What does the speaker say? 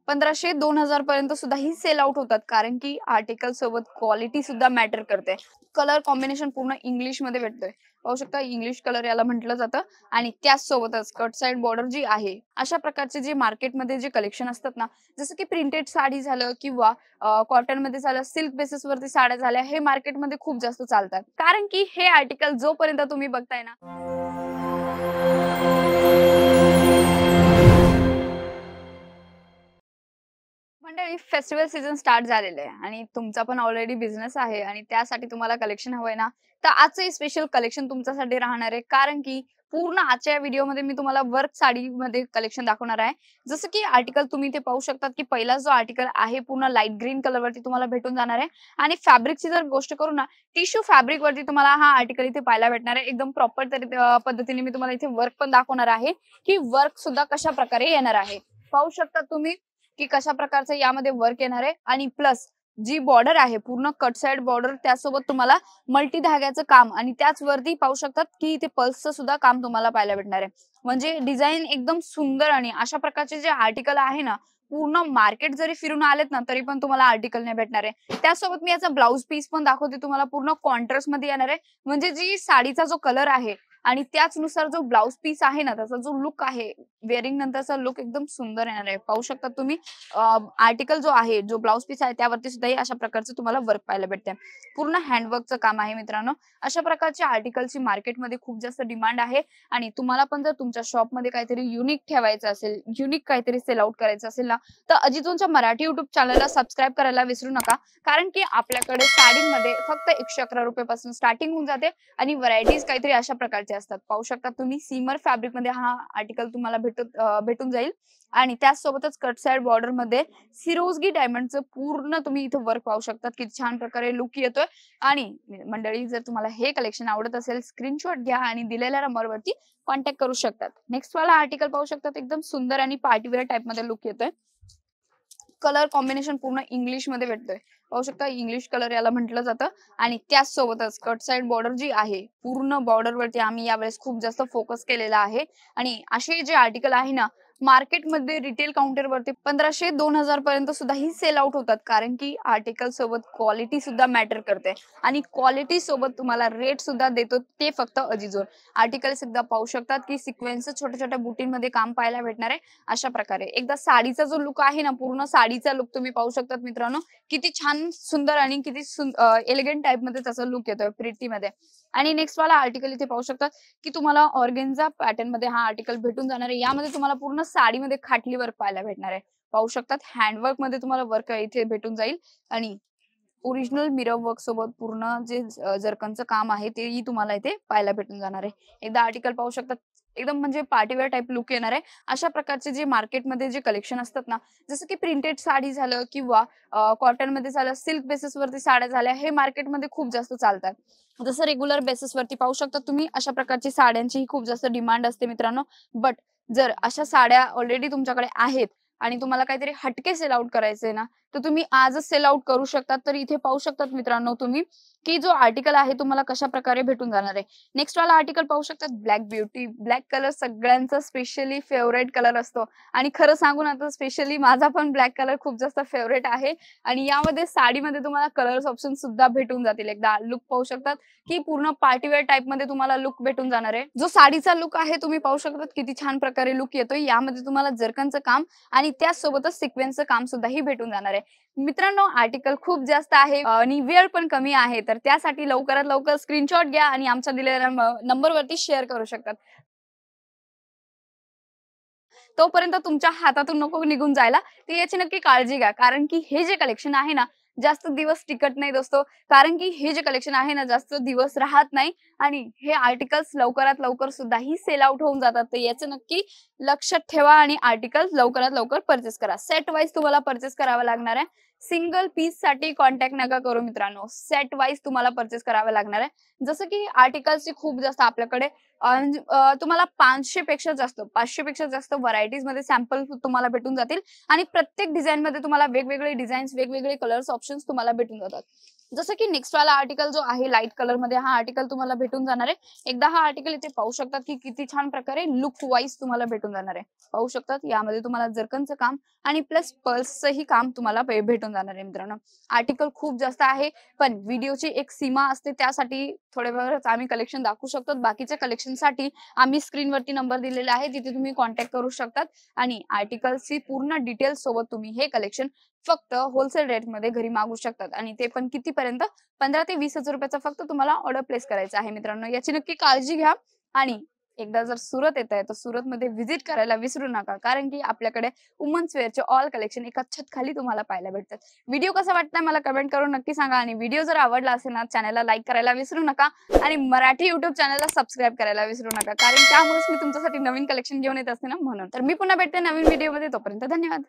1500-2000 पर्यंत सुद्धा ही sell out होतात, कारण की आर्टिकल सोबत क्वालिटी सुद्धा मॅटर करते. कलर कॉम्बिनेशन पूर्ण इंग्लिश मध्ये भेटतोय. पाहू शकता, इंग्लिश कलर याला म्हटलं जातं. आणि त्याच सोबतच कट साइड बॉर्डर जी आहे, अशा प्रकारचे जे मार्केटमध्ये जे कलेक्शन असतात ना, जसं की प्रिंटेड साडी झालं किंवा कॉटन मध्ये झालं, सिल्क बेसिस वरती साड्या झाल्या, हे मार्केटमध्ये खूप जास्त चालतात. कारण की हे आर्टिकल जोपर्यंत तुम्ही बघताय ना, मंडळी, फेस्टिवल सीझन स्टार्ट झालेलं आहे आणि तुमचा पण ऑलरेडी बिझनेस आहे आणि त्यासाठी तुम्हाला कलेक्शन हवंय ना, तर आजचं स्पेशल कलेक्शन तुमच्यासाठी राहणार आहे. कारण की पूर्ण आजच्या व्हिडिओमध्ये मी तुम्हाला वर्क साडीमध्ये कलेक्शन दाखवणार आहे. जसं की आर्टिकल तुम्ही इथे पाहू शकतात की पहिला जो आर्टिकल आहे पूर्ण लाईट ग्रीन कलर वरती तुम्हाला भेटून जाणार आहे. आणि फॅब्रिकची जर गोष्ट करू ना, टिश्यू फॅब्रिक वरती तुम्हाला हा आर्टिकल इथे पाहायला भेटणार आहे. एकदम प्रॉपर पद्धतीने मी तुम्हाला इथे वर्क पण दाखवणार आहे की वर्क सुद्धा कशा प्रकारे येणार आहे. पाहू शकता तुम्ही की कशा प्रकारचं यामध्ये वर्क येणार आहे. आणि प्लस जी बॉर्डर आहे पूर्ण कट साइड बॉर्डर, त्यासोबत तुम्हाला मल्टी धाग्याचं काम आणि त्याच वरती पाहू शकतात की इथे पल्सचं सुद्धा काम तुम्हाला पाहायला भेटणार आहे. म्हणजे डिझाईन एकदम सुंदर. आणि अशा प्रकारचे जे आर्टिकल आहे ना, पूर्ण मार्केट जरी फिरून आलेत ना, तरी पण तुम्हाला आर्टिकल नाही भेटणार आहे. त्यासोबत मी याचा ब्लाउज पीस पण दाखवते तुम्हाला, पूर्ण कॉन्ट्रास्ट मध्ये येणार आहे. म्हणजे जी साडीचा जो कलर आहे आणि त्याचनुसार जो ब्लाउज पीस आहे ना, त्याचा जो लुक आहे, वेअरिंग नंतरचा लुक एकदम सुंदर येणार आहे. पाहू शकता तुम्ही आर्टिकल जो आहे, जो ब्लाउज पीस आहे, त्यावरती सुद्धा अशा प्रकारचं तुम्हाला वर्क पाहायला भेटते. पूर्ण हँडवर्कचं काम आहे मित्रांनो. अशा प्रकारच्या आर्टिकलची मार्केटमध्ये खूप जास्त डिमांड आहे. आणि तुम्हाला पण जर तुमच्या शॉपमध्ये काहीतरी युनिक ठेवायचं असेल, युनिक काहीतरी सेल आउट करायचं असेल ना, तर अजितोंच्या मराठी युट्यूब चॅनलला सबस्क्राईब करायला विसरू नका. कारण की आपल्याकडे साडीमध्ये फक्त 111 रुपयापासून स्टार्टिंग होऊन जाते आणि व्हरायटीज काहीतरी अशा प्रकारचे असतात. पाहू शकता तुम्ही, सीमर फॅब्रिक मध्ये हा आर्टिकल तुम्हाला भेटून जाईल. आणि त्याचसोबतच कट साइड बॉर्डर मध्ये सिरोजगी डायमंडचं पूर्ण तुम्ही इथे वर्क पाहू शकता, किती छान प्रकारे लुक येतोय. आणि मंडळी, जर तुम्हाला हे कलेक्शन आवडत असेल, स्क्रीनशॉट घ्या आणि दिलेल्या नंबरवरती कॉन्टॅक्ट करू शकतात. नेक्स्ट वाला आर्टिकल पाहू शकतात, एकदम सुंदर आणि पार्टीवेअर टाइप मध्ये लुक येतोय. कलर कॉम्बिनेशन पूर्ण इंग्लिश मध्ये भेटतोय. पाहू शकता, इंग्लिश कलर याला म्हटलं जातं. आणि त्याच सोबतच कट साइड बॉर्डर जी आहे, पूर्ण बॉर्डर वरती आम्ही यावेळेस खूप जास्त फोकस केलेला आहे. आणि असे जे आर्टिकल आहे ना, मार्केटमध्ये रिटेल काउंटर वरती 1500-2000 पर्यंत सुद्धा ही सेल आउट होतात. कारण की आर्टिकल सोबत क्वालिटी सुद्धा मॅटर करते. आणि क्वालिटी सोबत तुम्हाला रेट सुद्धा देतो ते फक्त अजिजोर. आर्टिकल सुद्धा पाहू शकतात की सिक्वेन्स छोट्या छोट्या बुटींमध्ये काम पाहायला भेटणार आहे. अशा प्रकारे एकदा साडीचा जो लुक आहे ना, पूर्ण साडीचा लुक तुम्ही पाहू शकतात मित्रांनो, किती छान सुंदर आणि किती एलिगंट टाइप मध्ये त्याचा लुक येतोय प्रिटी मध्ये. आणि नेक्स्ट वाला आर्टिकल इथे पाहू शकतात की तुम्हाला ऑर्गेन्झा पॅटर्न मध्ये हा आर्टिकल भेटून जाणार आहे. यामध्ये तुम्हाला पूर्ण साडीमध्ये खाटली वर्क पाहायला भेटणार आहे. पाहू शकतात, हँडवर्क मध्ये तुम्हाला वर्क इथे भेटून जाईल. आणि ओरिजिनल मिरर वर्क सोबत पूर्ण जे जरकनचं काम आहे, तेही तुम्हाला इथे पाहायला भेटून जाणार आहे. एकदा आर्टिकल पाहू शकतात, एकदम म्हणजे पार्टीवेअर टाइप लुक येणार आहे. अशा प्रकारचे जे मार्केटमध्ये जे कलेक्शन असतात ना, जसं की प्रिंटेड साडी झालं किंवा कॉटन मध्ये झालं, सिल्क बेसिस वरती साड्या झाल्या, हे मार्केटमध्ये खूप जास्त चालतात. जसं रेग्युलर बेसिस वरती पाहू शकता तुम्ही, अशा प्रकारची साड्यांची खूप जास्त डिमांड असते मित्रांनो. बट जर अशा साड्या ऑलरेडी तुमच्याकडे आहेत आणि तुम्हाला काहीतरी हटके सेल आउट करायचे ना, तर तुम्ही आजच सेल आउट करू शकतात. तर इथे पाहू शकतात मित्रांनो तुम्ही की जो आर्टिकल आहे तुम्हाला कशा प्रकारे भेटून जाणार आहे. नेक्स्ट वाला आर्टिकल पाहू शकतात, ब्लॅक ब्युटी. ब्लॅक कलर सगळ्यांचा स्पेशली फेवरेट कलर असतो. आणि खरं सांगू ना, तर स्पेशली माझा पण ब्लॅक कलर खूप जास्त फेवरेट आहे. आणि यामध्ये साडीमध्ये तुम्हाला कलर्स ऑप्शन सुद्धा भेटून जातील. एकदा लुक पाहू शकतात की पूर्ण पार्टीवेअर टाइप मध्ये तुम्हाला लुक भेटून जाणार आहे. जो साडीचा लुक आहे तुम्ही पाहू शकतात, किती छान प्रकारे लुक येतोय. यामध्ये तुम्हाला जरकनचं काम आणि त्याचसोबतच सिक्वेन्सचं काम सुद्धाही भेटून जाणार आहे. मित्रांनो, आर्टिकल खूप जास्त आहे आणि वेळ पण कमी आहे. तर त्यासाठी लवकरात लवकर स्क्रीनशॉट घ्या आणि आमच्या दिलेल्या नंबरवरती शेअर करू शकतात. तोपर्यंत तुमच्या हातातून नको निघून जायला, तर याची नक्की काळजी घ्या. कारण की हे जे कलेक्शन आहे ना, जास्त दिवस टिकत नाही दोस्तो. कारण की हे जे कलेक्शन आहे ना, जास्त दिवस राहत नाही. आणि हे आर्टिकल्स लवकरात लवकर सुद्धा ही सेल आउट होऊन जातात. तर याचं नक्की लक्षात ठेवा आणि आर्टिकल लवकरात लवकर परचेस करा. सेट वाईज तुम्हाला परचेस करावं लागणार आहे. सिंगल पीस साठी कॉन्टॅक्ट नका करू मित्रांनो. सेट वाईज तुम्हाला परचेस करावं लागणार आहे. जसं की आर्टिकल्सची खूप जास्त आपल्याकडे तुम्हाला 500 पेक्षा जास्त व्हरायटीज मध्ये सॅम्पल तुम्हाला भेटून जातील आणि प्रत्येक डिझाईन मध्ये तुम्हाला वेगवेगळे डिझाईन्स, वेगवेगळे कलर्स ऑप्शन्स तुम्हाला भेटून जातात. जसं की नेक्स्ट वाला आर्टिकल जो आहे लाईट कलर मध्ये, हा आर्टिकल तुम्हाला भेटून जाणार आहे. एकदा हा आर्टिकल इथे पाहू शकतात की किती छान प्रकारे लुक वाईज तुम्हाला भेटून जाणार आहे. पाहू शकतात यामध्ये तुम्हाला जरकनचं काम आणि प्लस पर्ल्सचंही काम तुम्हाला भेटून जाणार आहे मित्रांनो. आर्टिकल खूप जास्त आहे, पण व्हिडिओची एक सीमा असते, त्यासाठी थोड्या वेळाच आम्ही कलेक्शन दाखवू शकतो. बाकीच्या कलेक्शन साठी आम्ही स्क्रीनवरती नंबर दिलेला आहे, तिथे तुम्ही कॉन्टॅक्ट करू शकतात आणि आर्टिकलची पूर्ण डिटेल्स सोबत तुम्ही हे कलेक्शन फक्त होलसेल रेट मध्ये घरी मागू शकतात आणि ते पण कितीपर्यंत 15 ते 20,000 रुपयाचा फक्त तुम्हाला ऑर्डर प्लेस करायचा आहे मित्रांनो. याची नक्की काळजी घ्या आणि एकदा जर सुरत येत आहे तर सुरत मध्ये व्हिजिट करायला विसरू नका, कारण की आपल्याकडे वुमन्स वेअरचे ऑल कलेक्शन एका छत खाली तुम्हाला पाहायला भेटतात. व्हिडिओ कसा वाटतंय मला कमेंट करून नक्की सांगा आणि व्हिडिओ जर आवडला असेल ना चॅनलला लाईक करायला विसरू नका आणि मराठी युट्यूब चॅनलला सबस्क्राईब करायला विसरू नका, कारण त्यामुळेच मी तुमच्यासाठी नवीन कलेक्शन घेऊन येत असते ना म्हणून. तर मी पुन्हा भेटते नवीन व्हिडिओ मध्ये, तोपर्यंत धन्यवाद.